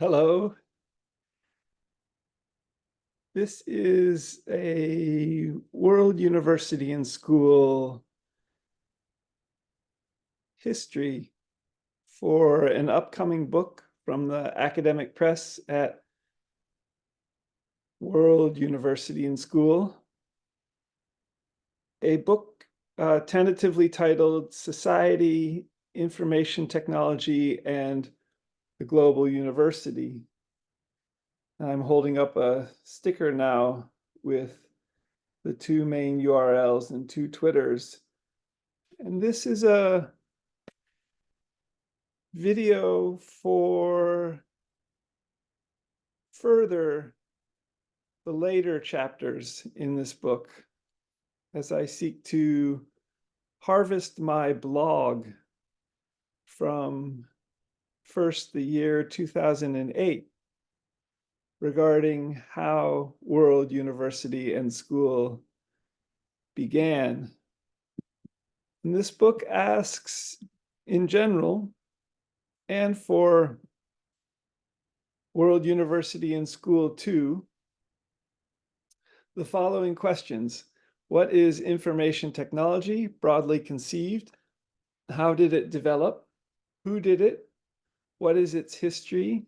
Hello. This is a World University and School history for an upcoming book from the academic press at World University and School. A book tentatively titled Society, Information Technology, and the Global University. I'm holding up a sticker now with the two main URLs and two Twitters. And this is a video for further the later chapters in this book as I seek to harvest my blog from first the year 2008 regarding how World University and School began. And this book asks, in general, and for World University and School too, the following questions. What is information technology, broadly conceived? How did it develop? Who did it? What is its history?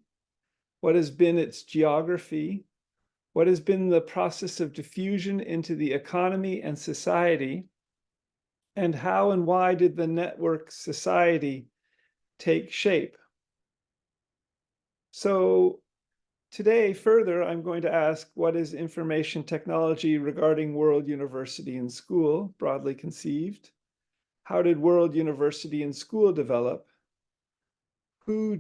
What has been its geography? What has been the process of diffusion into the economy and society? And how and why did the network society take shape? So today, further, I'm going to ask, what is information technology regarding World University and School, broadly conceived? How did World University and School develop? Who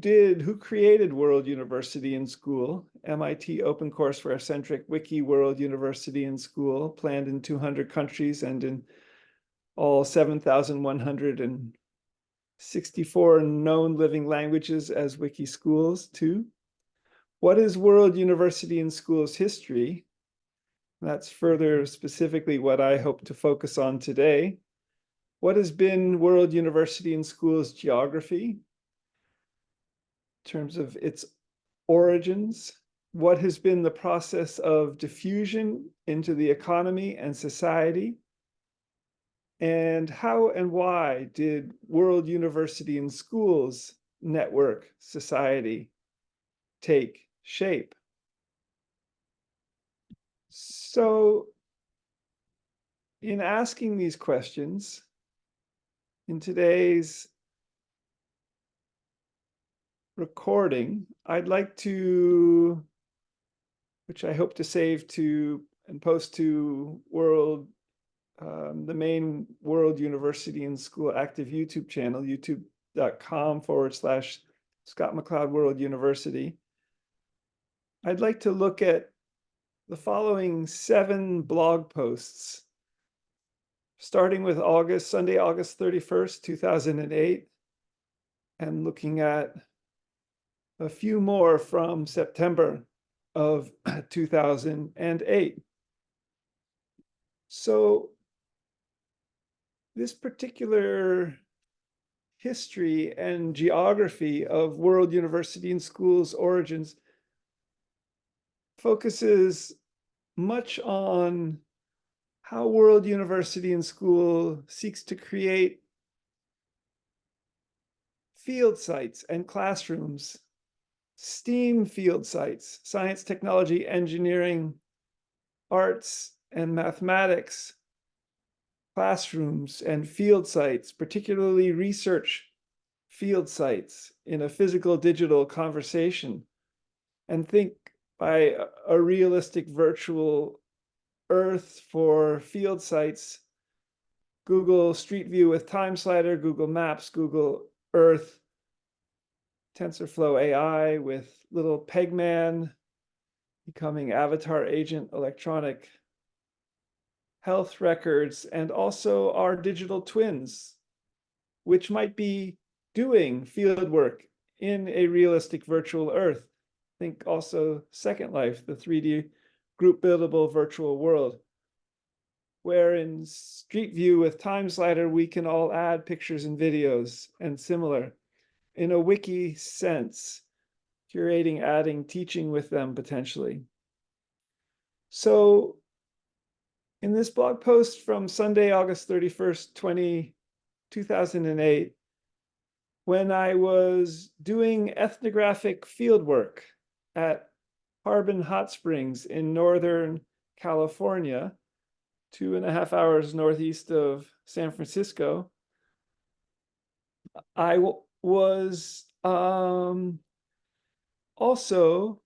created World University and School? MIT OpenCourseWare-centric Wiki World University and School, planned in 200 countries and in all 7,164 known living languages as wiki schools too. What is World University and School's history? That's further specifically what I hope to focus on today. What has been World University and School's geography in terms of its origins? What has been the process of diffusion into the economy and society? And how and why did World University and Schools network society take shape? So in asking these questions, in today's recording, I'd like to, which I hope to save to and post to the main World University and School active YouTube channel, youtube.com/Scott McLeod World University. I'd like to look at the following 7 blog posts, starting with Sunday, August 31st, 2008, and looking at a few more from September of 2008. So this particular history and geography of World University and School's origins focuses much on how World University and School seeks to create field sites and classrooms, STEAM field sites, science, technology, engineering, arts, and mathematics, classrooms and field sites, particularly research field sites in a physical digital conversation, and think by a realistic virtual Earth for field sites, Google Street View with Time Slider, Google Maps, Google Earth, TensorFlow AI with little Pegman becoming avatar agent electronic health records, and also our digital twins, which might be doing field work in a realistic virtual Earth. Think also Second Life, the 3D group buildable virtual world, where in Street View with Time Slider, we can all add pictures and videos and similar. In a wiki sense, curating, adding, teaching with them potentially. So in this blog post from Sunday, August 31st, 2008, when I was doing ethnographic fieldwork at Harbin Hot Springs in Northern California, 2.5 hours northeast of San Francisco, I was also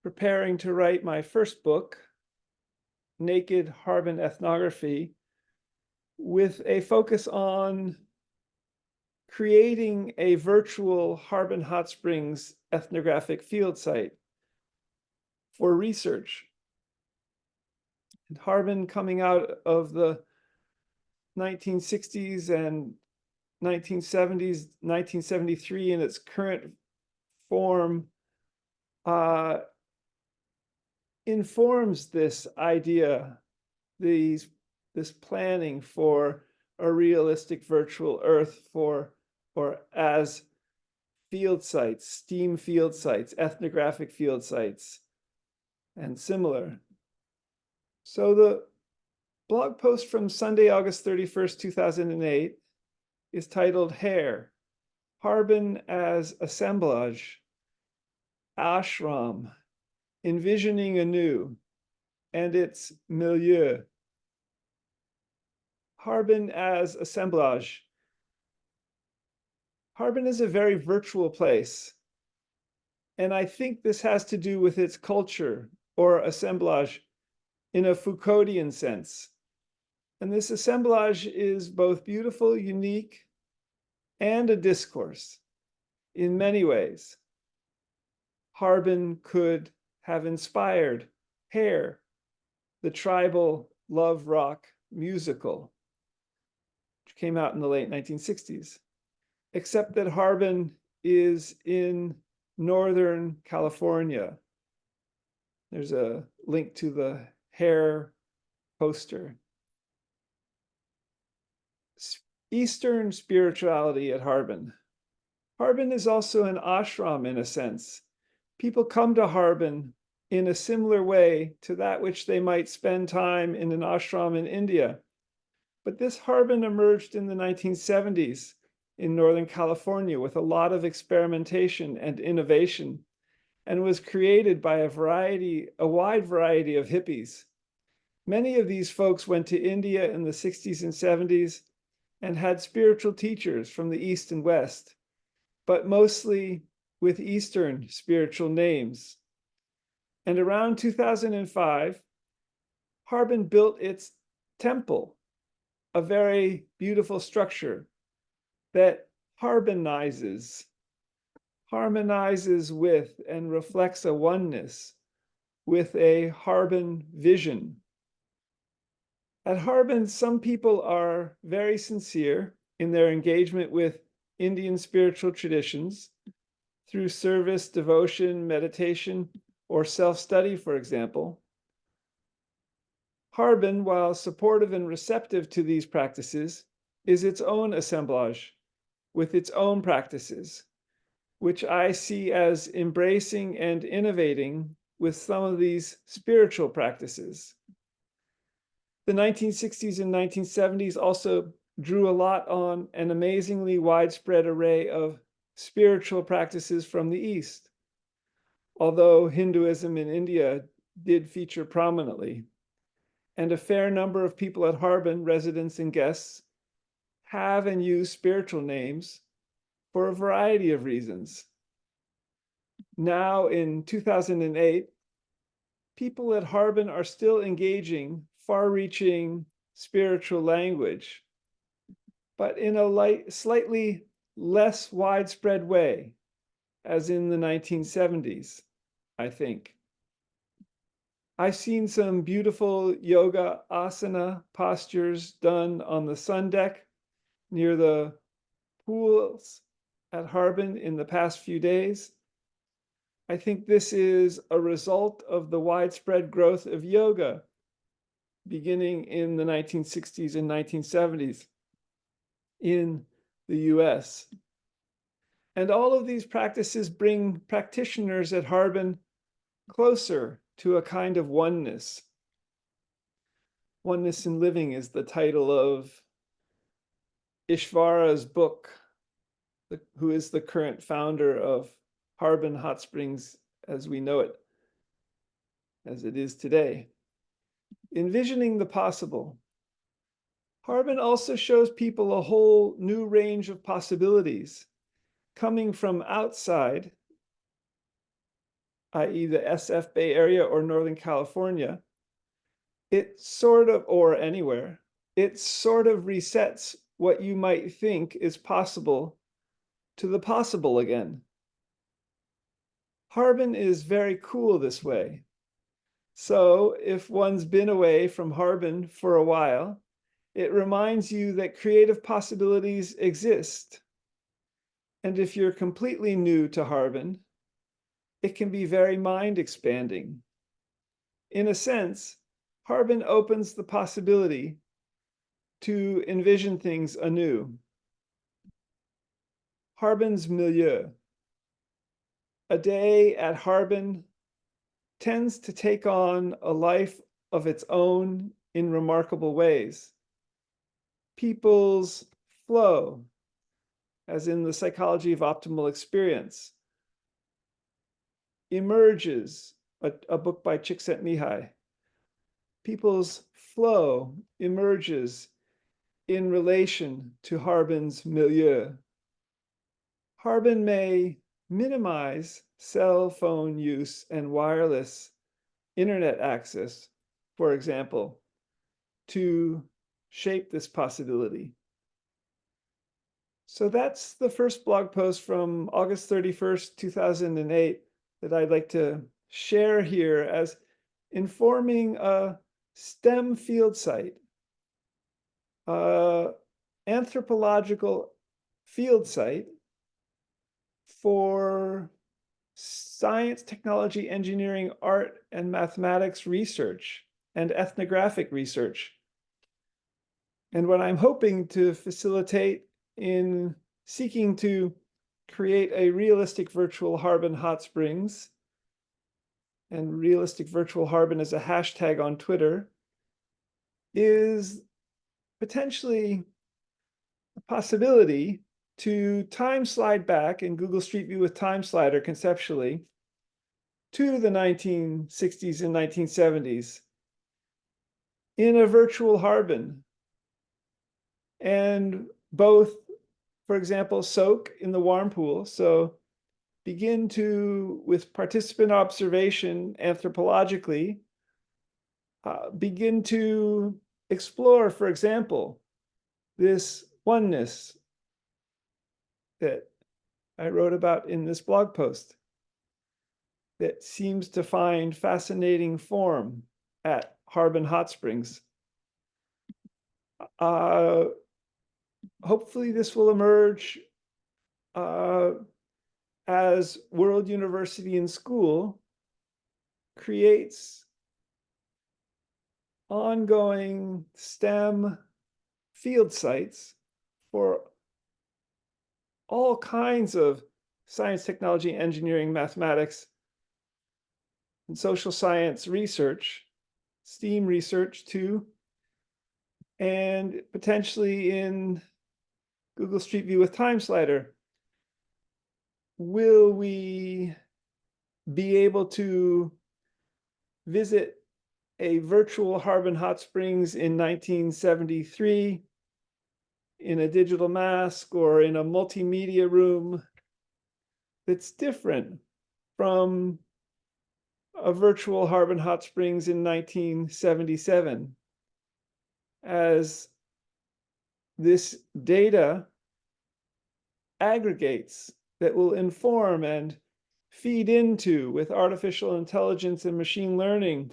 preparing to write my first book, Naked Harbin Ethnography, with a focus on creating a virtual Harbin Hot Springs ethnographic field site for research. And Harbin, coming out of the 1960s and 1970s, 1973 in its current form, informs this idea, this planning for a realistic virtual Earth or as field sites, STEAM field sites, ethnographic field sites, and similar. So the blog post from Sunday, August 31st, 2008 is titled Hair, Harbin as Assemblage, Ashram, Envisioning Anew, and its Milieu. Harbin as Assemblage. Harbin is a very virtual place, and I think this has to do with its culture, or assemblage, in a Foucauldian sense. And this assemblage is both beautiful, unique, and a discourse in many ways. Harbin could have inspired Hair, the tribal love rock musical, which came out in the late 1960s, except that Harbin is in Northern California. There's a link to the Hair poster. Eastern spirituality at Harbin. Harbin is also an ashram in a sense. People come to Harbin in a similar way to that which they might spend time in an ashram in India. But this Harbin emerged in the 1970s in Northern California with a lot of experimentation and innovation, and was created by a wide variety of hippies. Many of these folks went to India in the 60s and 70s and had spiritual teachers from the East and West, but mostly with Eastern spiritual names. And around 2005, Harbin built its temple, a very beautiful structure that harmonizes with and reflects a oneness with a Harbin vision. At Harbin, some people are very sincere in their engagement with Indian spiritual traditions through service, devotion, meditation, or self-study, for example. Harbin, while supportive and receptive to these practices, is its own assemblage with its own practices, which I see as embracing and innovating with some of these spiritual practices. The 1960s and 1970s also drew a lot on an amazingly widespread array of spiritual practices from the East, although Hinduism in India did feature prominently. And a fair number of people at Harbin, residents and guests, have and use spiritual names for a variety of reasons. Now in 2008, people at Harbin are still engaging far-reaching spiritual language, but in a slightly less widespread way, as in the 1970s, I think. I've seen some beautiful yoga asana postures done on the sun deck near the pools at Harbin in the past few days. I think this is a result of the widespread growth of yoga beginning in the 1960s and 1970s in the US. And all of these practices bring practitioners at Harbin closer to a kind of oneness. Oneness in Living is the title of Ishvara's book, who is the current founder of Harbin Hot Springs as we know it, as it is today. Envisioning the possible. Harbin also shows people a whole new range of possibilities coming from outside, i.e. the SF Bay Area or Northern California. It sort of, or anywhere, it sort of resets what you might think is possible to the possible again. Harbin is very cool this way. So if one's been away from Harbin for a while, it reminds you that creative possibilities exist. And if you're completely new to Harbin, it can be very mind expanding. In a sense, Harbin opens the possibility to envision things anew. Harbin's Milieu. A day at Harbin tends to take on a life of its own in remarkable ways. People's flow, as in the psychology of optimal experience, emerges, a book by Csikszentmihalyi. People's flow emerges in relation to Harbin's milieu. Harbin may minimize cell phone use and wireless internet access, for example, to shape this possibility. So that's the first blog post from August 31st, 2008 that I'd like to share here as informing a STEM field site, anthropological field site for science, technology, engineering, art, and mathematics research and ethnographic research. And what I'm hoping to facilitate in seeking to create a realistic virtual Harbin hot springs, and realistic virtual Harbin as a hashtag on Twitter, is potentially a possibility to time slide back in Google Street View with Time Slider conceptually to the 1960s and 1970s in a virtual Harbin, and both, for example, soak in the warm pool. So begin to, with participant observation anthropologically, begin to explore, for example, this oneness that I wrote about in this blog post that seems to find fascinating form at Harbin Hot Springs. Hopefully this will emerge as World University and School creates ongoing STEM field sites for all kinds of science, technology, engineering, mathematics, and social science research, STEAM research too, and potentially in Google Street View with Time Slider. Will we be able to visit a virtual Harbin Hot Springs in 1973 in a digital mask or in a multimedia room that's different from a virtual Harbin Hot Springs in 1977, as this data aggregates that will inform and feed into, with artificial intelligence and machine learning,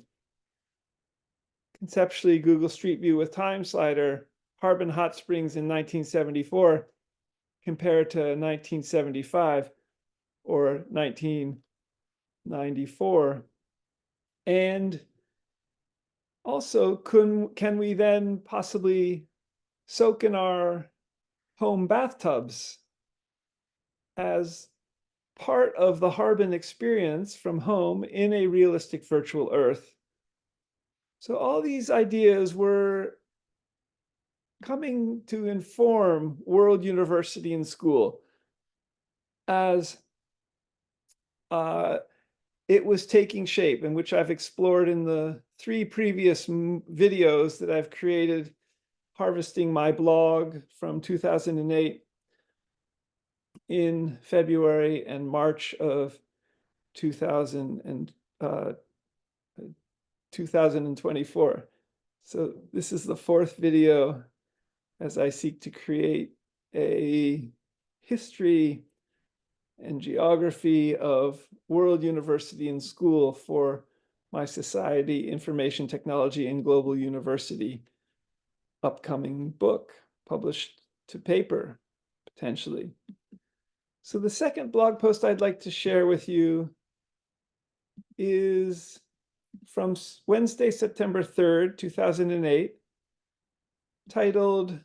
conceptually Google Street View with Time Slider, Harbin Hot Springs in 1974 compared to 1975 or 1994. And also, can we then possibly soak in our home bathtubs as part of the Harbin experience from home in a realistic virtual Earth. So all these ideas were coming to inform World University and School as it was taking shape, and which I've explored in the 3 previous videos that I've created, harvesting my blog from 2008 in February and March of 2024. So this is the 4th video as I seek to create a history and geography of World University and School for my Society, Information Technology, and Global University upcoming book, published to paper, potentially. So the second blog post I'd like to share with you is from Wednesday, September 3rd, 2008, titled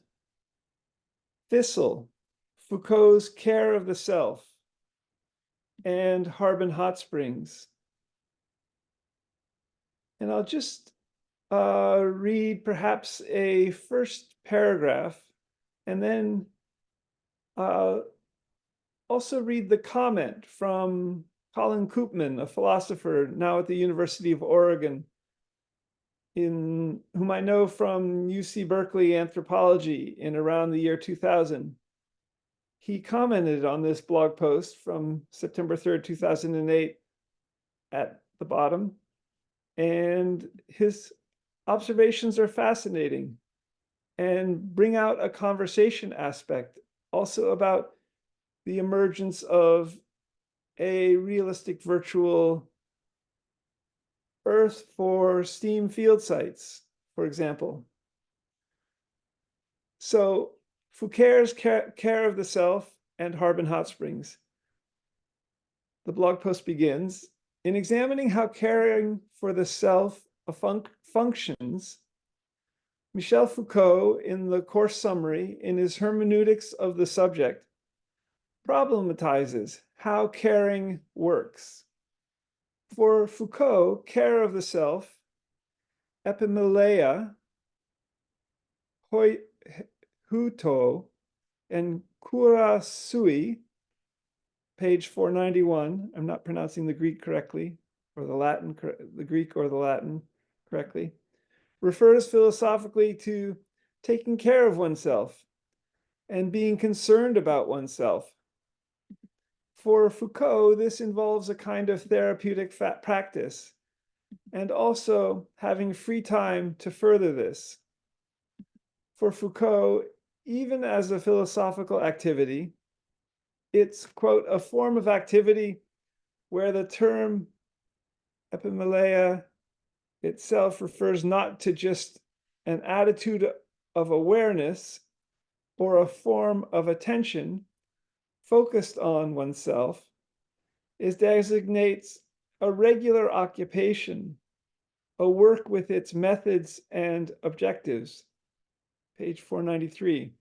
Thistle, Foucault's Care of the Self, and Harbin Hot Springs. And I'll just read perhaps a first paragraph, and then also read the comment from Colin Koopman, a philosopher now at the University of Oregon, whom I know from UC Berkeley anthropology in around the year 2000. He commented on this blog post from September 3rd, 2008 at the bottom, and his observations are fascinating and bring out a conversation aspect also about the emergence of a realistic virtual Earth for STEAM field sites, for example. So Foucault's care of the self and Harbin Hot Springs. The blog post begins, in examining how caring for the self functions, Michel Foucault, in the course summary, in his hermeneutics of the subject, problematizes how caring works. For Foucault, care of the self, epimeleia, huto, and cura sui, page 491, I'm not pronouncing the Greek correctly, or the Greek or the Latin correctly, refers philosophically to taking care of oneself and being concerned about oneself. For Foucault, this involves a kind of therapeutic practice, and also having free time to further this. For Foucault, even as a philosophical activity, it's, quote, a form of activity where the term epimeleia itself refers not to just an attitude of awareness or a form of attention focused on oneself. It designates a regular occupation, a work with its methods and objectives, page 493.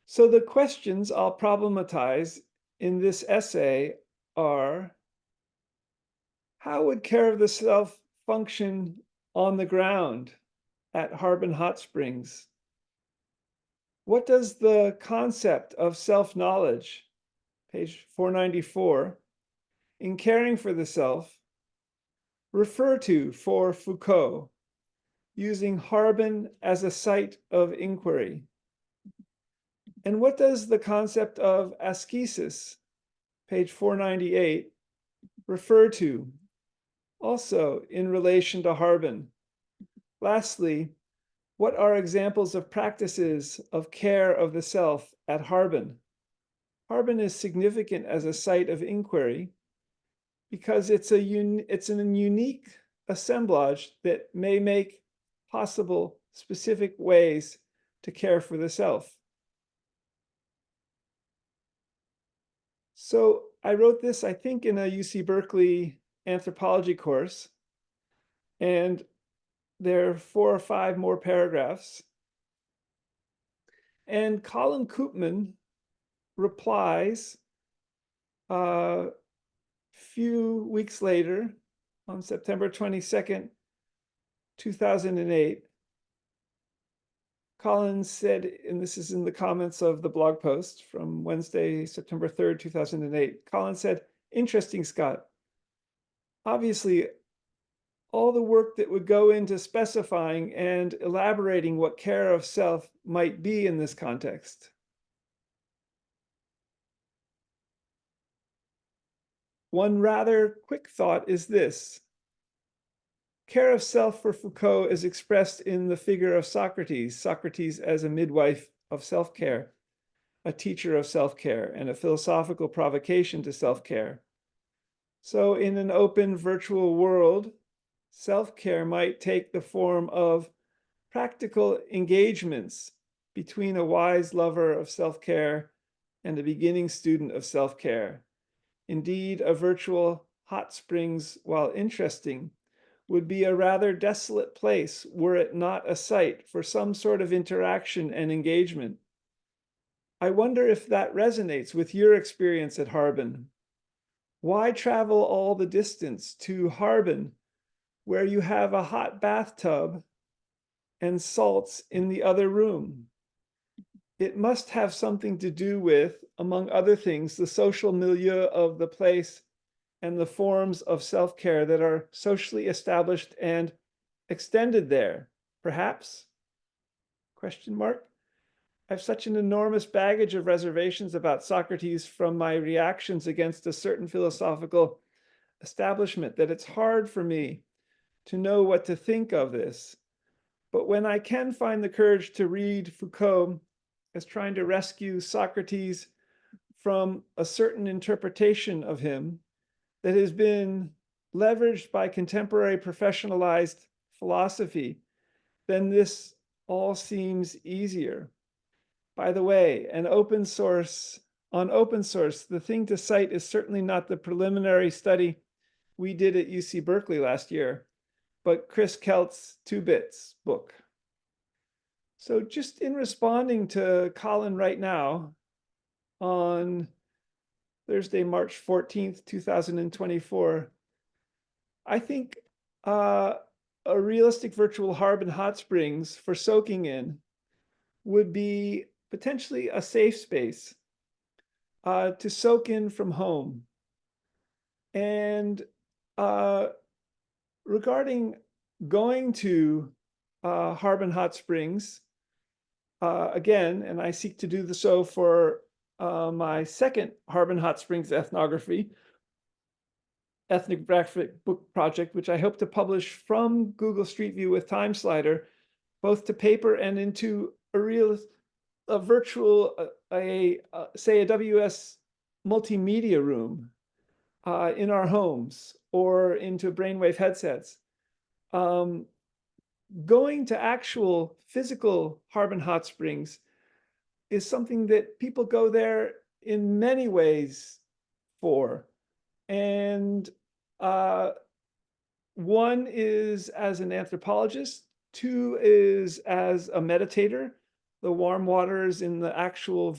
So the questions I'll problematize in this essay are, how would care of the self function on the ground at Harbin Hot Springs? What does the concept of self-knowledge, page 494, in caring for the self, refer to for Foucault, using Harbin as a site of inquiry? And what does the concept of ascesis, page 498, refer to, also in relation to Harbin? Lastly, what are examples of practices of care of the self at Harbin? Harbin is significant as a site of inquiry because it's an unique assemblage that may make possible specific ways to care for the self. So I wrote this, I think, in a UC Berkeley anthropology course, and there are 4 or 5 more paragraphs. And Colin Koopman replies a few weeks later, on September 22nd, 2008, Colin said, and this is in the comments of the blog post from Wednesday, September 3rd, 2008, Colin said, "Interesting, Scott. Obviously, all the work that would go into specifying and elaborating what care of self might be in this context." One rather quick thought is this. Care of self for Foucault is expressed in the figure of Socrates, Socrates as a midwife of self-care, a teacher of self-care, and a philosophical provocation to self-care. So in an open virtual world, self-care might take the form of practical engagements between a wise lover of self-care and a beginning student of self-care. Indeed, a virtual hot springs, while interesting, would be a rather desolate place were it not a site for some sort of interaction and engagement. I wonder if that resonates with your experience at Harbin. Why travel all the distance to Harbin, where you have a hot bathtub and salts in the other room? It must have something to do with, among other things, the social milieu of the place and the forms of self-care that are socially established and extended there, perhaps? Question mark. I have such an enormous baggage of reservations about Socrates from my reactions against a certain philosophical establishment that it's hard for me to know what to think of this. But when I can find the courage to read Foucault as trying to rescue Socrates from a certain interpretation of him that has been leveraged by contemporary professionalized philosophy, then this all seems easier. By the way, on open source, the thing to cite is certainly not the preliminary study we did at UC Berkeley last year, but Chris Kelt's 2 Bits book. So just in responding to Colin right now, on Thursday, March 14th, 2024, I think a realistic virtual Harbin hot springs for soaking in would be potentially a safe space to soak in from home. And regarding going to Harbin hot springs, again, and I seek to do so for my second Harbin hot springs ethnography book project, which I hope to publish from Google Street View with TimeSlider, both to paper and into a virtual, say a WUaS multimedia room in our homes or into brainwave headsets. Going to actual physical Harbin hot springs is something that people go there in many ways for. And one is as an anthropologist, 2 is as a meditator. The warm waters in the actual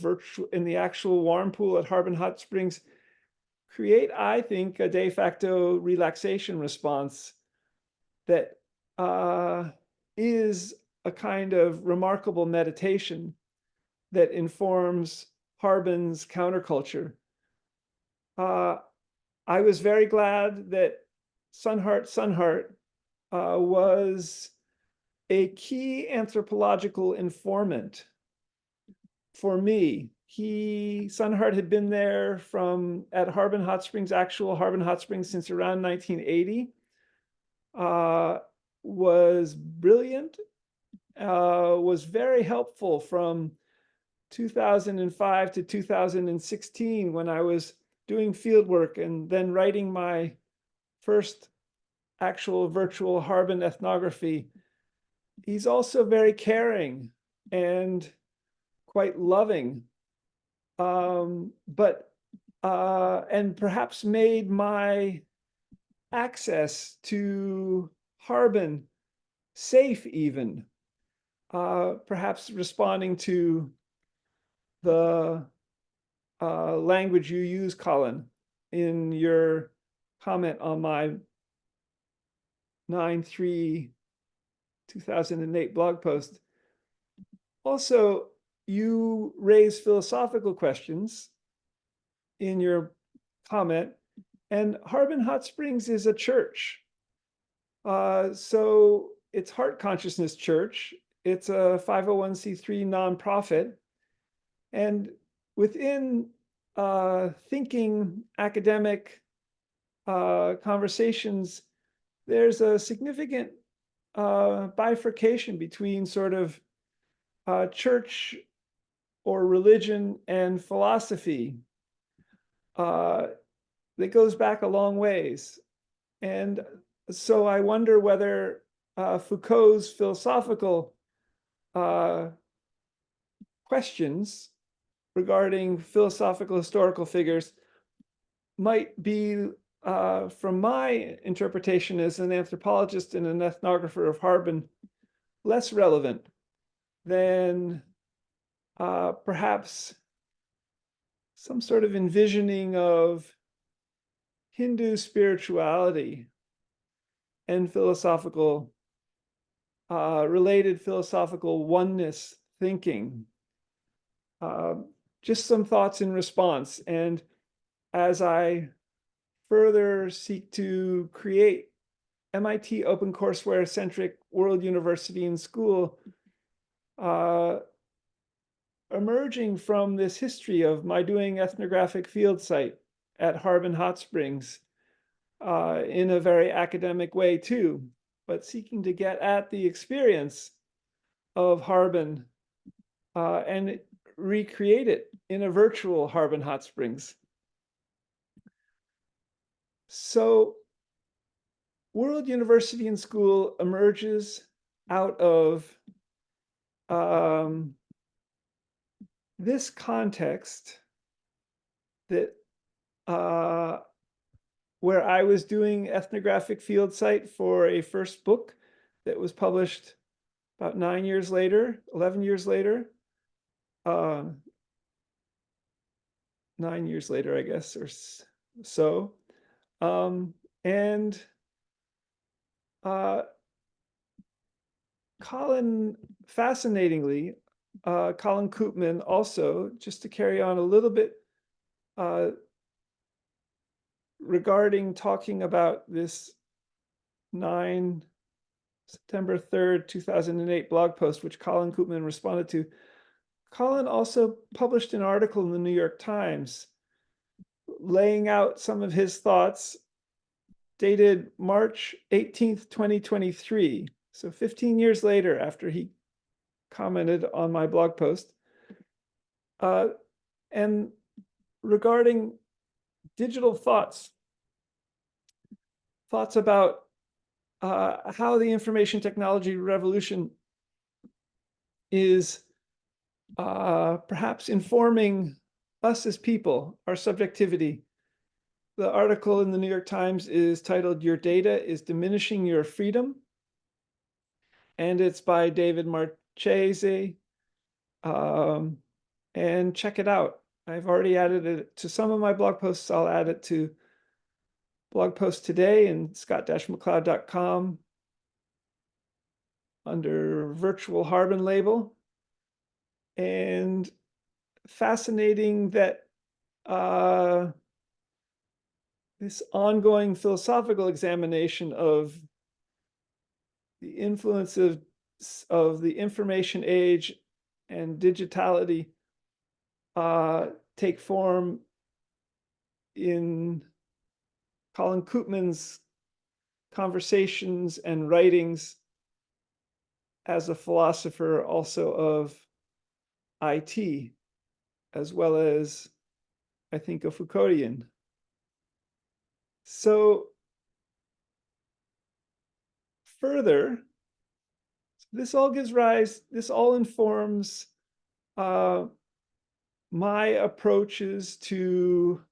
warm pool at Harbin hot springs create, I think, a de facto relaxation response that is a kind of remarkable meditation that informs Harbin's counterculture. I was very glad that Sunhart was a key anthropological informant for me. Sunhart had been there at Harbin Hot Springs, actual Harbin Hot Springs, since around 1980. Was brilliant, was very helpful from 2005 to 2016 when I was doing field work and then writing my first actual virtual Harbin ethnography. He's also very caring and quite loving, and perhaps made my access to Harbin safe even, perhaps responding to the language you use, Colin, in your comment on my 9/3/2008 blog post. Also, you raise philosophical questions in your comment, and Harbin Hot Springs is a church. So it's Heart Consciousness Church. It's a 501c3 nonprofit. And within thinking academic conversations, there's a significant bifurcation between sort of church or religion and philosophy that goes back a long ways. And so I wonder whether Foucault's philosophical questions regarding philosophical historical figures might be, from my interpretation as an anthropologist and an ethnographer of Harbin, less relevant than perhaps some sort of envisioning of Hindu spirituality and philosophical, related philosophical oneness thinking. Just some thoughts in response. And as I further seek to create MIT OpenCourseware-centric World University and School, emerging from this history of my doing ethnographic field site at Harbin Hot Springs in a very academic way too, but seeking to get at the experience of Harbin and recreate it in a virtual Harbin Hot Springs. So World University and School emerges out of this context that where I was doing ethnographic field site for a first book that was published about 9 years later, 11 years later, 9 years later, I guess, or so. And Colin, fascinatingly, Colin Koopman also, just to carry on a little bit regarding talking about this September 3rd, 2008 blog post, which Colin Koopman responded to. Colin also published an article in the New York Times laying out some of his thoughts dated March 18th, 2023. So 15 years later, after he commented on my blog post. And regarding digital thoughts about how the information technology revolution is perhaps informing us as people, our subjectivity. The article in the New York Times is titled, "Your Data is Diminishing Your Freedom," and it's by David Marchese. And check it out. I've already added it to some of my blog posts. I'll add it to blog post today in scott-mccloud.com under virtual Harbin label. And fascinating that this ongoing philosophical examination of the influence of the information age and digitality take form in Colin Koopman's conversations and writings as a philosopher also of IT, as well as, I think, a Foucauldian. So further, this all informs my approaches to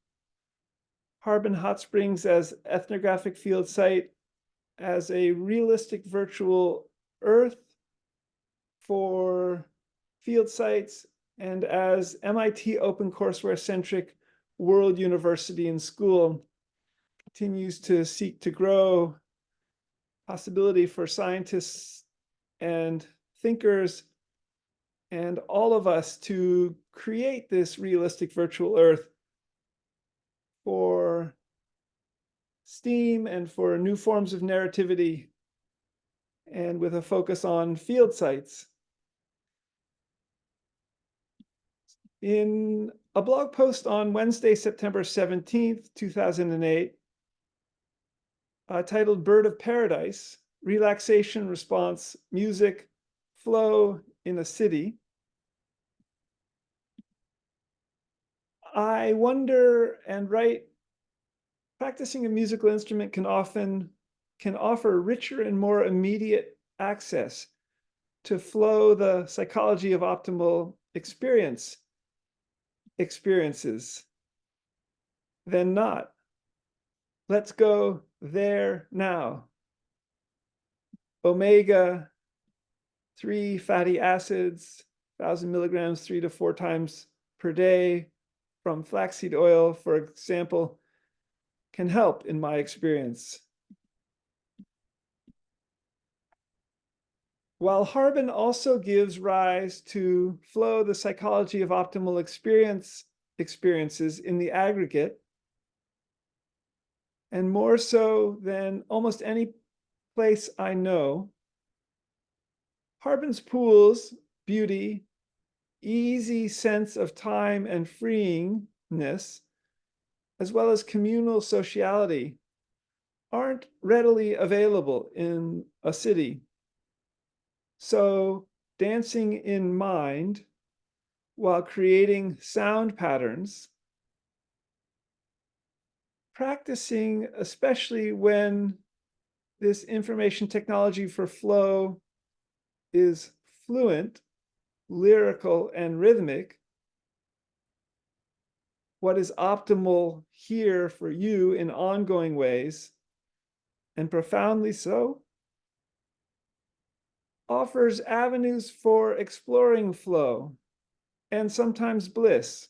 Harbin Hot Springs as ethnographic field site, as a realistic virtual Earth for field sites And as MIT OpenCourseWare-centric World University and School continues to seek to grow possibility for scientists and thinkers and all of us to create this realistic virtual Earth for STEAM and for new forms of narrativity, and with a focus on field sites. In a blog post on Wednesday, September 17th, 2008, titled Bird of Paradise, Relaxation Response, Music, Flow in a City, I wonder and write, practicing a musical instrument can offer richer and more immediate access to flow, the psychology of optimal experiences than not. Let's go there now. Omega-3 fatty acids, 1,000 milligrams 3 to 4 times per day from flaxseed oil, for example, can help in my experience. While Harbin also gives rise to flow, the psychology of optimal experiences in the aggregate, and more so than almost any place I know, Harbin's pools, beauty, easy sense of time and freeingness, as well as communal sociality, aren't readily available in a city. So dancing in mind while creating sound patterns, practicing, especially when this information technology for flow is fluent, lyrical, and rhythmic, what is optimal here for you in ongoing ways, and profoundly so, offers avenues for exploring flow and sometimes bliss.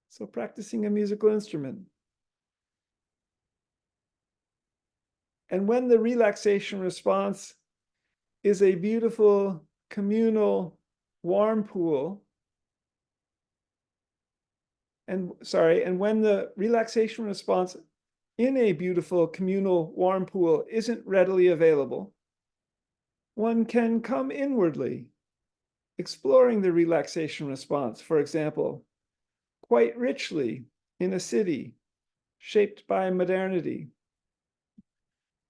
So practicing a musical instrument. And when the relaxation response is a beautiful communal warm pool, and when the relaxation response in a beautiful communal warm pool isn't readily available, one can come inwardly, exploring the relaxation response, for example, quite richly in a city shaped by modernity.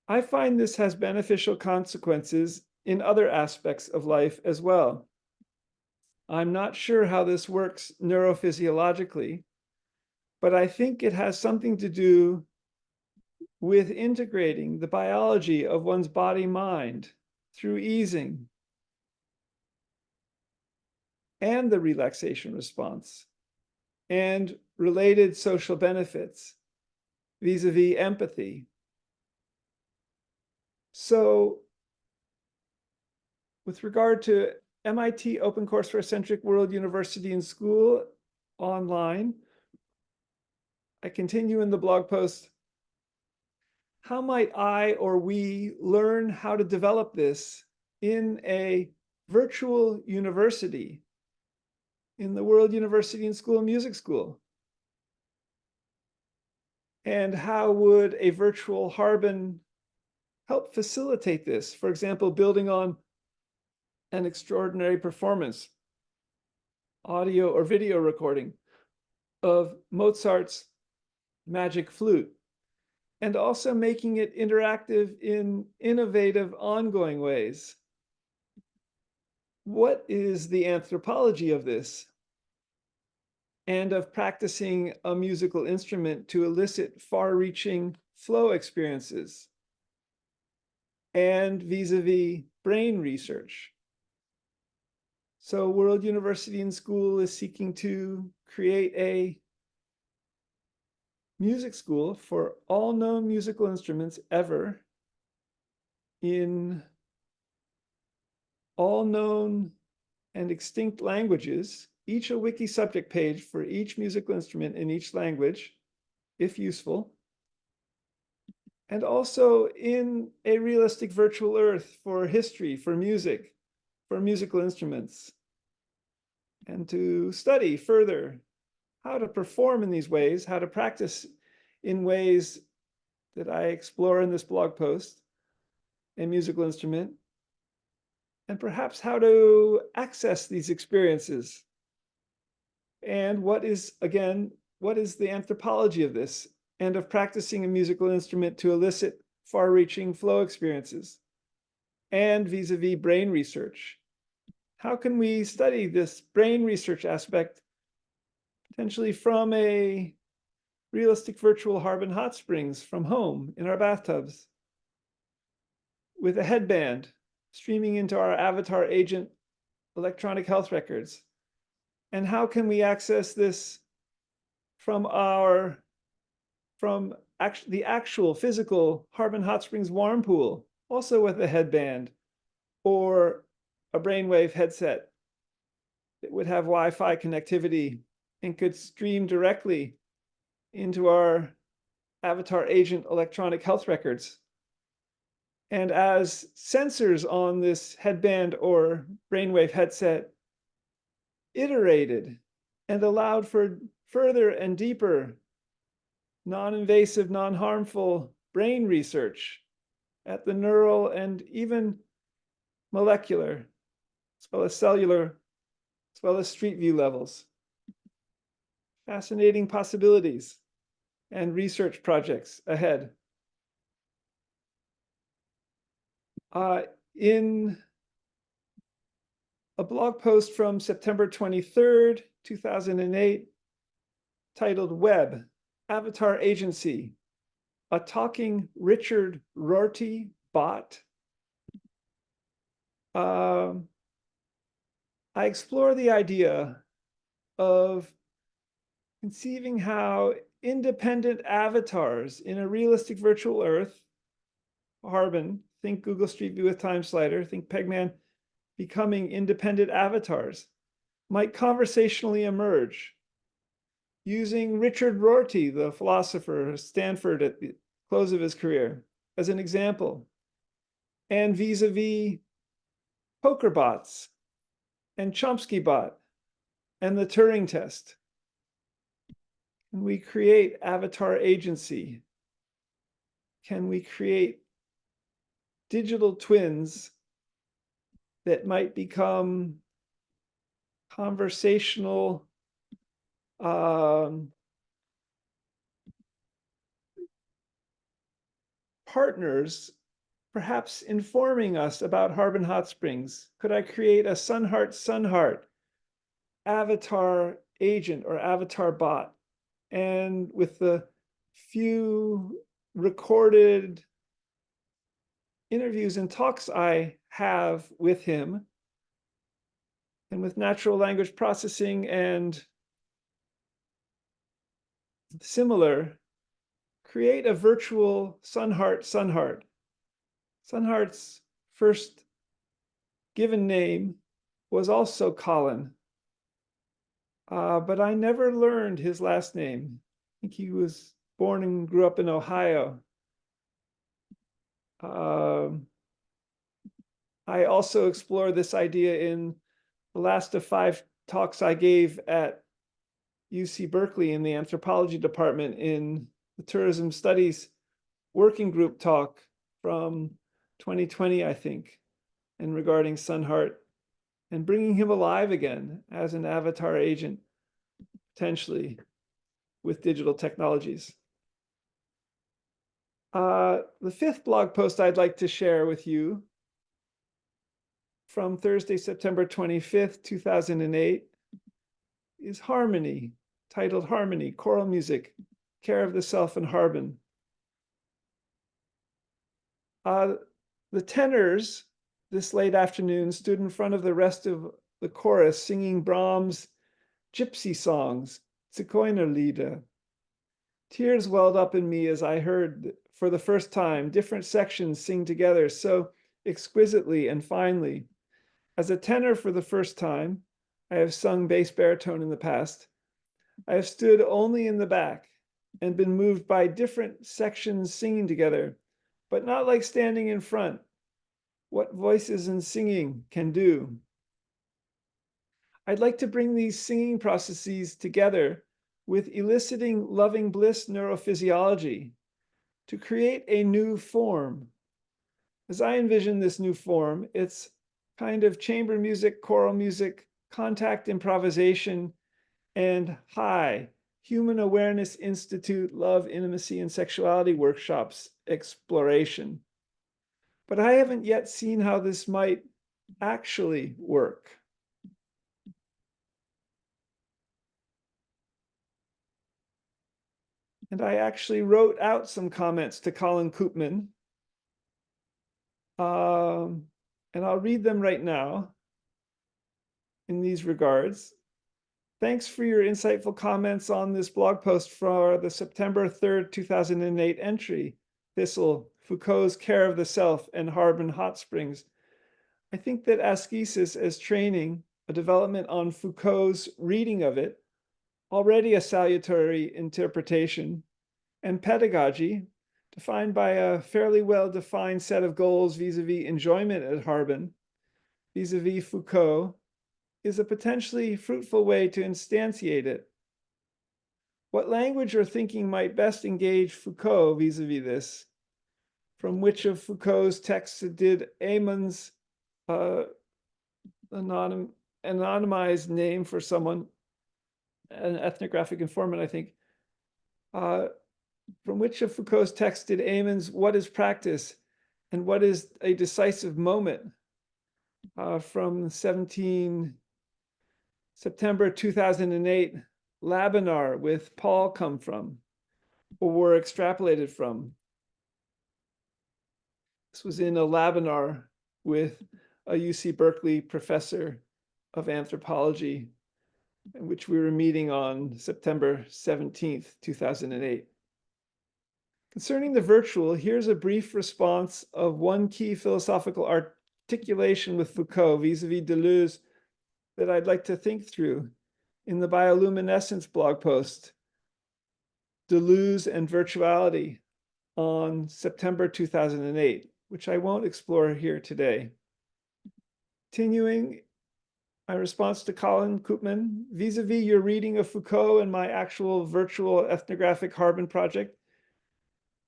I find this has beneficial consequences in other aspects of life as well. I'm not sure how this works neurophysiologically, but I think it has something to do with integrating the biology of one's body-mind through easing and the relaxation response and related social benefits vis-a-vis empathy. So with regard to MIT OpenCourseWare-centric World University and School online, I continue in the blog post, how might I or we learn how to develop this in a virtual university, in the World University and School Music School? And how would a virtual Harbin help facilitate this? For example, building on an extraordinary performance, audio or video recording of Mozart's Magic Flute, and also making it interactive in innovative, ongoing ways. What is the anthropology of this? And of practicing a musical instrument to elicit far-reaching flow experiences, and vis-a-vis brain research. So World University and School is seeking to create a music school for all known musical instruments ever in all known and extinct languages, each a wiki subject page for each musical instrument in each language, if useful, and also in a realistic virtual earth for history, for music, for musical instruments, and to study further how to perform in these ways, how to practice in ways that I explore in this blog post, a musical instrument, and perhaps how to access these experiences. And what is the anthropology of this and of practicing a musical instrument to elicit far-reaching flow experiences? And vis-a-vis brain research, how can we study this brain research aspect potentially from a realistic virtual Harbin hot springs from home in our bathtubs with a headband streaming into our avatar agent electronic health records? And how can we access this from the actual physical Harbin hot springs warm pool, also with a headband or a brainwave headset that would have Wi-Fi connectivity and could stream directly into our avatar agent electronic health records? And as sensors on this headband or brainwave headset iterated and allowed for further and deeper, non-invasive, non-harmful brain research at the neural and even molecular, as well as cellular, as well as street view levels. Fascinating possibilities and research projects ahead. In a blog post from September 23rd, 2008, titled Web, Avatar Agency, a talking Richard Rorty bot, I explore the idea of conceiving how independent avatars in a realistic virtual earth, Harbin, think Google Street View with time slider, think Pegman becoming independent avatars, might conversationally emerge using Richard Rorty, the philosopher at Stanford at the close of his career, as an example, and vis-a-vis poker bots and Chomsky bot and the Turing test. Can we create avatar agency? Can we create digital twins that might become conversational partners, perhaps informing us about Harbin hot springs? Could I create a Sunheart avatar agent or avatar bot? And with the few recorded interviews and talks I have with him, and with natural language processing and similar, create a virtual Sunheart. Sunheart's first given name was also Colin, but I never learned his last name. I think he was born and grew up in Ohio. I also explore this idea in the last of 5 talks I gave at UC Berkeley in the anthropology department in the tourism studies working group talk from 2020, I think, and regarding Sunheart and bringing him alive again as an avatar agent, potentially with digital technologies. The 5th blog post I'd like to share with you from Thursday, September 25th, 2008, is Harmony, titled Harmony, Choral Music, Care of the Self and Harbin. The tenors this late afternoon stood in front of the rest of the chorus singing Brahms' gypsy songs, Zigeunerlieder. Tears welled up in me as I heard for the first time different sections sing together so exquisitely and finely. As a tenor for the first time, I have sung bass baritone in the past. I have stood only in the back and been moved by different sections singing together, but not like standing in front. What voices and singing can do. I'd like to bring these singing processes together with eliciting loving bliss neurophysiology to create a new form. As I envision this new form, it's kind of chamber music, choral music, contact improvisation, and Human Awareness Institute Love, Intimacy, and Sexuality workshops exploration. But I haven't yet seen how this might actually work. And I actually wrote out some comments to Colin Koopman. And I'll read them right now in these regards. Thanks for your insightful comments on this blog post for the September 3rd, 2008 entry, Thistle, Foucault's Care of the Self and Harbin Hot Springs. I think that ascesis as training, a development on Foucault's reading of it, already a salutary interpretation, and pedagogy, defined by a fairly well-defined set of goals vis-a-vis enjoyment at Harbin, vis-a-vis Foucault, is a potentially fruitful way to instantiate it. What language or thinking might best engage Foucault vis-a-vis this? From which of Foucault's texts did Eamon's anonymized name for someone, an ethnographic informant, I think, from which of Foucault's texts did Eamon's "What is practice and what is a decisive moment" from September 2008 Labinar with Paul come from, or were extrapolated from? This was in a Labinar with a UC Berkeley professor of anthropology, in which we were meeting on September 17th, 2008. Concerning the virtual, here's a brief response of one key philosophical articulation with Foucault vis-a-vis Deleuze that I'd like to think through in the bioluminescence blog post, Deleuze and Virtuality, on September 2008, which I won't explore here today. Continuing my response to Colin Koopman, vis-a-vis your reading of Foucault and my actual virtual ethnographic Harbin project,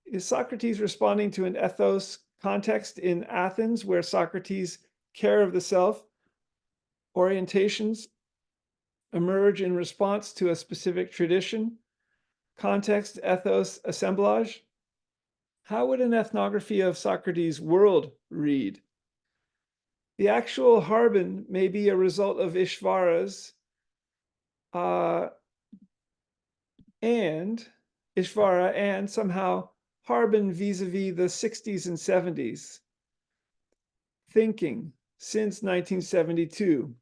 is Socrates responding to an ethos context in Athens where Socrates' care of the self orientations emerge in response to a specific tradition, context, ethos, assemblage? How would an ethnography of Socrates' world read? The actual Harbin may be a result of Ishvara's and Ishvara and somehow Harbin vis-a-vis the 60s and 70s, thinking since 1972,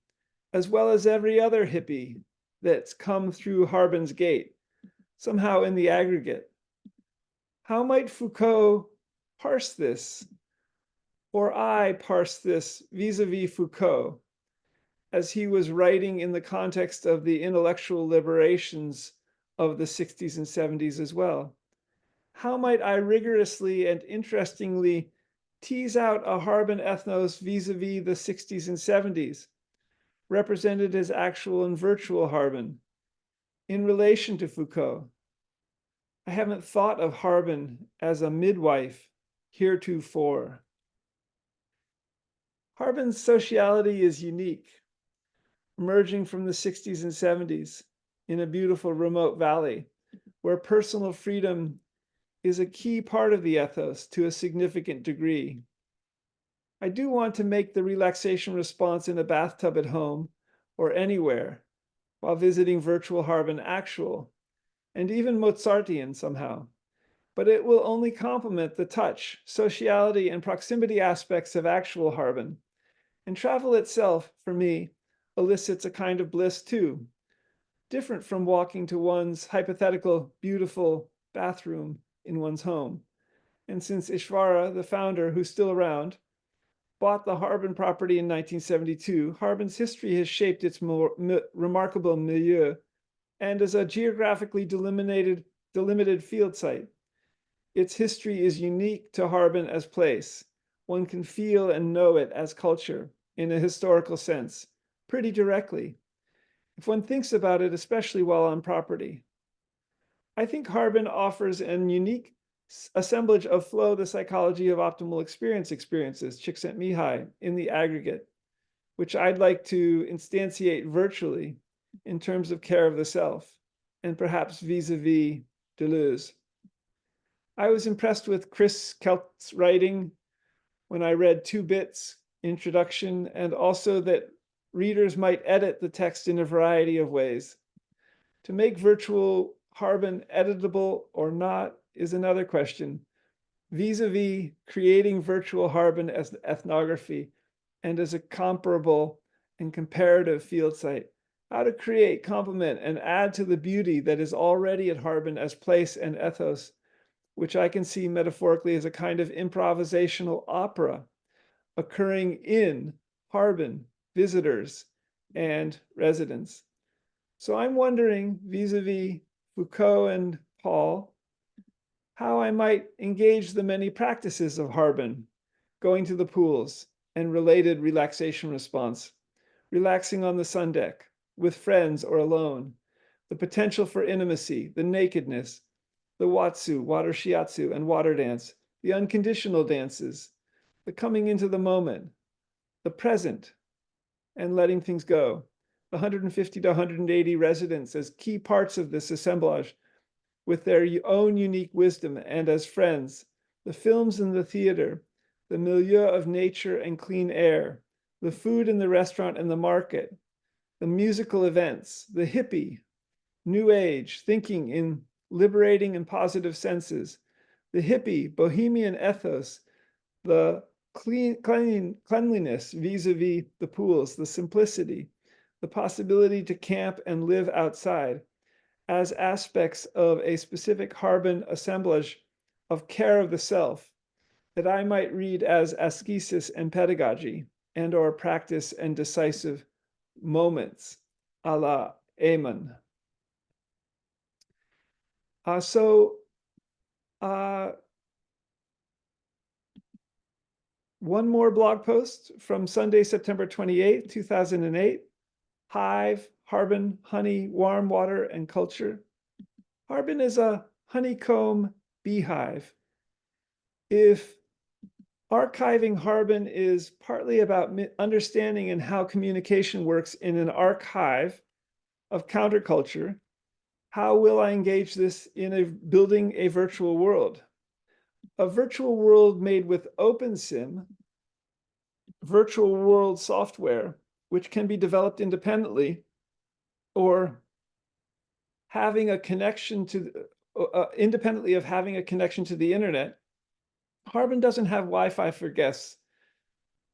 as well as every other hippie that's come through Harbin's gate, somehow in the aggregate. How might Foucault parse this, or I parse this vis-a-vis Foucault, as he was writing in the context of the intellectual liberations of the 60s and 70s as well? How might I rigorously and interestingly tease out a Harbin ethnos vis-a-vis the 60s and 70s, represented as actual and virtual Harbin, in relation to Foucault? I haven't thought of Harbin as a midwife heretofore. Harbin's sociality is unique, emerging from the 60s and 70s in a beautiful remote valley, where personal freedom is a key part of the ethos to a significant degree. I do want to make the relaxation response in a bathtub at home or anywhere while visiting virtual Harbin actual, and even Mozartian somehow, but it will only complement the touch, sociality, and proximity aspects of actual Harbin. And travel itself, for me, elicits a kind of bliss too, different from walking to one's hypothetical, beautiful bathroom in one's home. And since Ishvara, the founder, who's still around, bought the Harbin property in 1972, Harbin's history has shaped its more remarkable milieu and is a geographically delimited field site. Its history is unique to Harbin as place. One can feel and know it as culture in a historical sense, pretty directly, if one thinks about it, especially while on property. I think Harbin offers an unique assemblage of flow, the psychology of optimal experiences, Csikszentmihalyi, in the aggregate, which I'd like to instantiate virtually in terms of care of the self, and perhaps vis-a-vis Deleuze. I was impressed with Chris Kelt's writing when I read 2 bits, introduction, and also that readers might edit the text in a variety of ways. To make virtual Harbin editable or not is another question, vis-a-vis creating virtual Harbin as ethnography and as a comparable and comparative field site. How to create, complement, and add to the beauty that is already at Harbin as place and ethos, which I can see metaphorically as a kind of improvisational opera occurring in Harbin, visitors, and residents. So I'm wondering, vis-a-vis Foucault and Paul, how I might engage the many practices of Harbin, going to the pools and related relaxation response, relaxing on the sun deck, with friends or alone, the potential for intimacy, the nakedness, the watsu, water shiatsu, and water dance, the unconditional dances, the coming into the moment, the present, and letting things go, the 150 to 180 residents as key parts of this assemblage with their own unique wisdom and as friends, the films in the theater, the milieu of nature and clean air, the food in the restaurant and the market, the musical events, the hippie, new age, thinking in liberating and positive senses, the hippie, bohemian ethos, the cleanliness vis-a-vis the pools, the simplicity, the possibility to camp and live outside as aspects of a specific Harbin assemblage of care of the self that I might read as ascesis and pedagogy and or practice and decisive moments, a la Amen. One more blog post from Sunday, September 28, 2008. Hive, Harbin, honey, warm water, and culture. Harbin is a honeycomb beehive. If archiving Harbin is partly about understanding and how communication works in an archive of counterculture, how will I engage this in building a virtual world? A virtual world made with OpenSim, virtual world software, which can be developed independently, or having a connection to, independently of having a connection to the internet. Harbin doesn't have Wi-Fi for guests.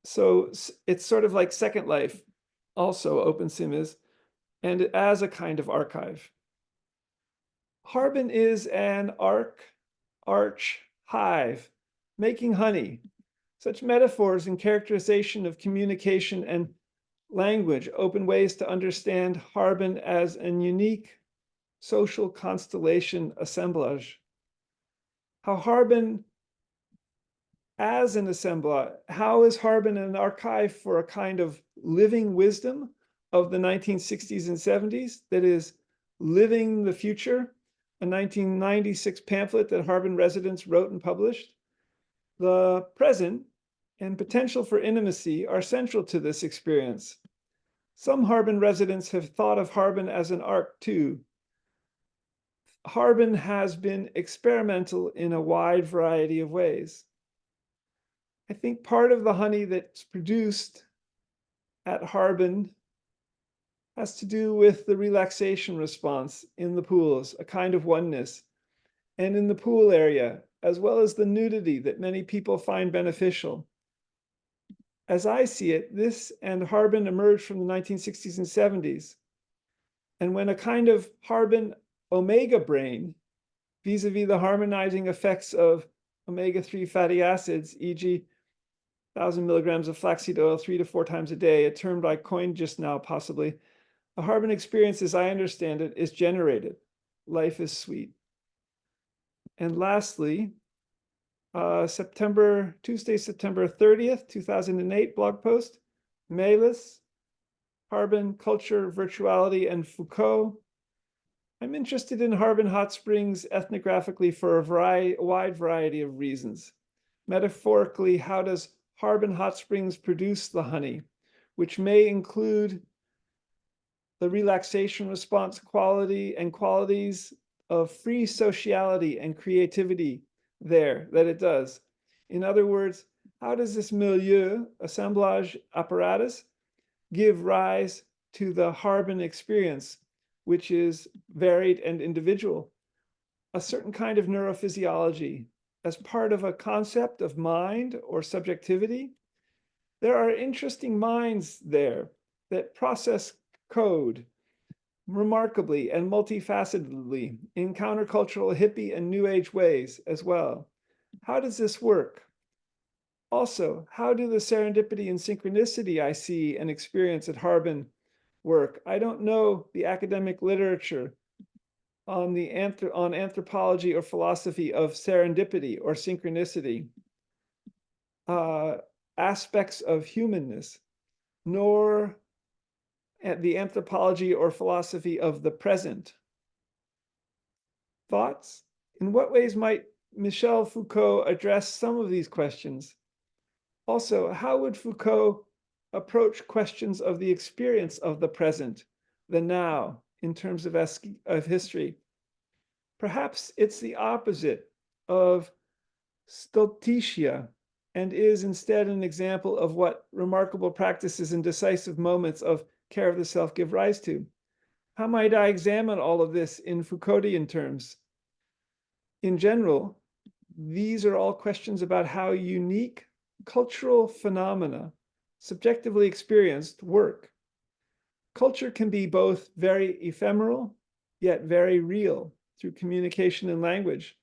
So it's sort of like Second Life, also OpenSim is, and as a kind of archive. Harbin is an arch hive, making honey. Such metaphors and characterization of communication and language open ways to understand Harbin as an unique social constellation assemblage. How Harbin as an assemblage, how is Harbin an archive for a kind of living wisdom of the 1960s and 70s that is living the future, a 1996 pamphlet that Harbin residents wrote and published? The present and potential for intimacy are central to this experience. Some Harbin residents have thought of Harbin as an arc too. Harbin has been experimental in a wide variety of ways. I think part of the honey that's produced at Harbin has to do with the relaxation response in the pools, a kind of oneness, and in the pool area, as well as the nudity that many people find beneficial. As I see it, this and Harbin emerged from the 1960s and 70s. And when a kind of Harbin omega brain, vis-a-vis the harmonizing effects of omega-3 fatty acids, e.g., 1,000 milligrams of flaxseed oil 3 to 4 times a day, a term I coined just now, possibly. A Harbin experience, as I understand it, is generated. Life is sweet. And lastly, Tuesday, September 30th, 2008 blog post, Melis, Harbin, Culture, Virtuality, and Foucault. I'm interested in Harbin hot springs ethnographically for a wide variety of reasons. Metaphorically, how does Harbin hot springs produce the honey, which may include the relaxation response quality and qualities of free sociality and creativity there that it does. In other words, how does this milieu, assemblage apparatus, give rise to the Harbin experience, which is varied and individual, a certain kind of neurophysiology as part of a concept of mind or subjectivity? There are interesting minds there that process code remarkably and multifacetedly in countercultural hippie and new age ways as well. How does this work? Also, how do the serendipity and synchronicity I see and experience at Harbin work? I don't know the academic literature on anthropology or philosophy of serendipity or synchronicity, aspects of humanness, nor the anthropology or philosophy of the present. Thoughts? In what ways might Michel Foucault address some of these questions? Also, how would Foucault approach questions of the experience of the present, the now, in terms of history? Perhaps it's the opposite of stultitia and is instead an example of what remarkable practices and decisive moments of care of the self give rise to. How might I examine all of this in Foucauldian terms? In general, these are all questions about how unique cultural phenomena, subjectively experienced, work. Culture can be both very ephemeral, yet very real through communication and language.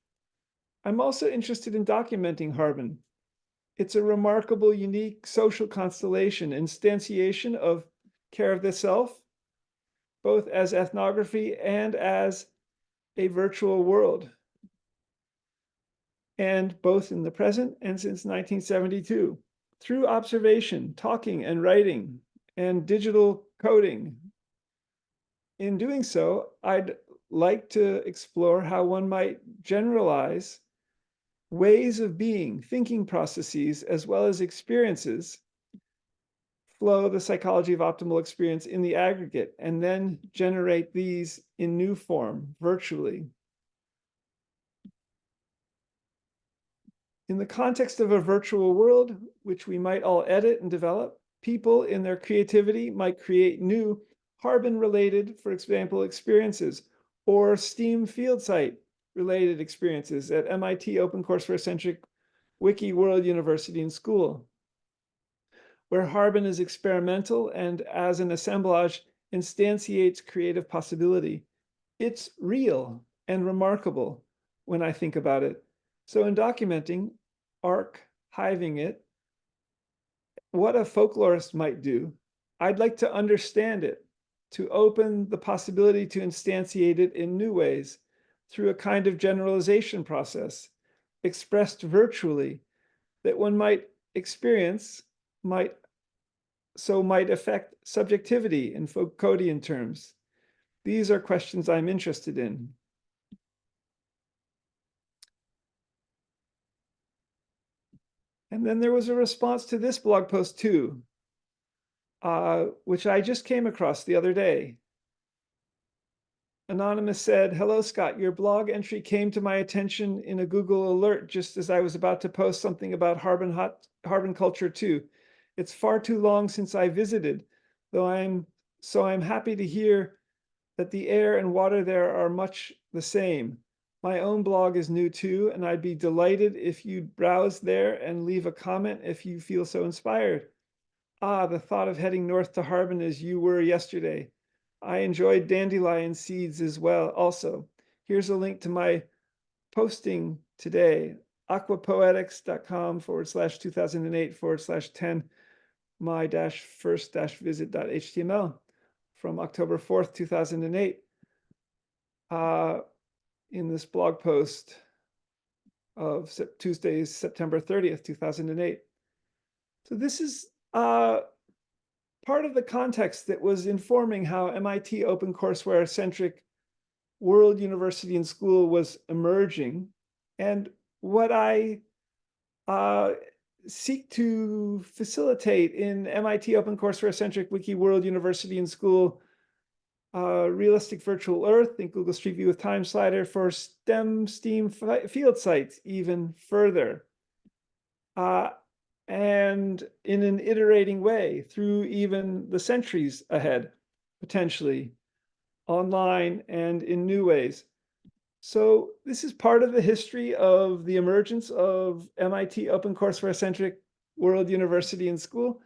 I'm also interested in documenting Harbin. It's a remarkable, unique social constellation, instantiation of care of the self, both as ethnography and as a virtual world, and both in the present and since 1972, through observation, talking and writing, and digital coding. In doing so, I'd like to explore how one might generalize ways of being, thinking processes, as well as experiences, flow the psychology of optimal experience in the aggregate, and then generate these in new form, virtually. In the context of a virtual world, which we might all edit and develop, people in their creativity might create new Harbin-related, for example, experiences, or STEAM field site related experiences at MIT OpenCourseWare-centric Wiki World University and School, where Harbin is experimental and as an assemblage instantiates creative possibility. It's real and remarkable when I think about it. So in documenting, archiving it, what a folklorist might do, I'd like to understand it, to open the possibility to instantiate it in new ways through a kind of generalization process expressed virtually that one might experience, might affect subjectivity in Foucauldian terms. These are questions I'm interested in. And then there was a response to this blog post too, which I just came across the other day. Anonymous said, "Hello, Scott. Your blog entry came to my attention in a Google alert just as I was about to post something about Harbin culture too. It's far too long since I visited, so I'm happy to hear that the air and water there are much the same. My own blog is new too, and I'd be delighted if you'd browse there and leave a comment if you feel so inspired. Ah, the thought of heading north to Harbin as you were yesterday. I enjoyed dandelion seeds as well also. Here's a link to my posting today. aquapoetics.com/2008/10 my-first-visit.html from October 4th, 2008, in this blog post of Tuesday, September 30th, 2008. So this is part of the context that was informing how MIT OpenCourseWare-centric world, university, and school was emerging. And what I seek to facilitate in MIT OpenCourseWare-centric Wiki World, University, and School realistic virtual Earth in Google Street View with Time Slider for STEM field sites even further. And in an iterating way through even the centuries ahead, potentially, online and in new ways. So this is part of the history of the emergence of MIT OpenCourseWare-centric world, university, and school,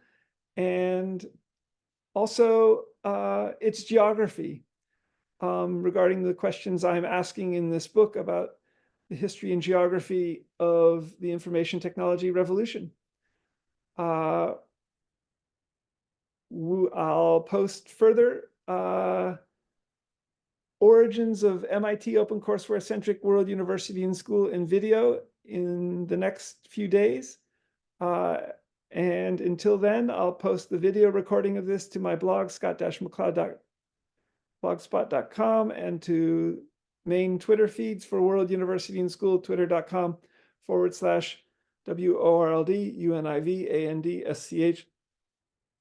and also its geography regarding the questions I'm asking in this book about the history and geography of the information technology revolution. I'll post further origins of MIT OpenCourseWare-centric world, university, and school in video in the next few days. And until then, I'll post the video recording of this to my blog, scott-mccloud.blogspot.com, and to main Twitter feeds for World University and School, twitter.com/WORLDUNIVANDSCH,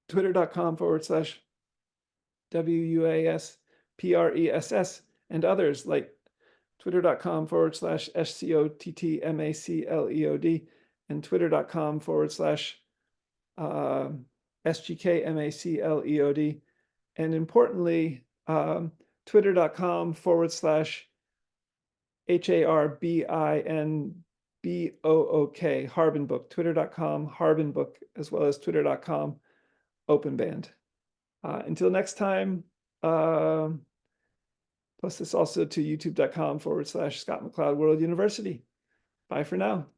twitter.com/WUaS PRESS, and others like twitter.com/SCOTTMACLEOD and twitter.com/SGKMACLEOD, and importantly, twitter.com/HARBINBOOK, Harbin Book, twitter.com Harbin Book, as well as twitter.com OpenBand. Until next time, post this also to youtube.com/Scott McCloud World University. Bye for now.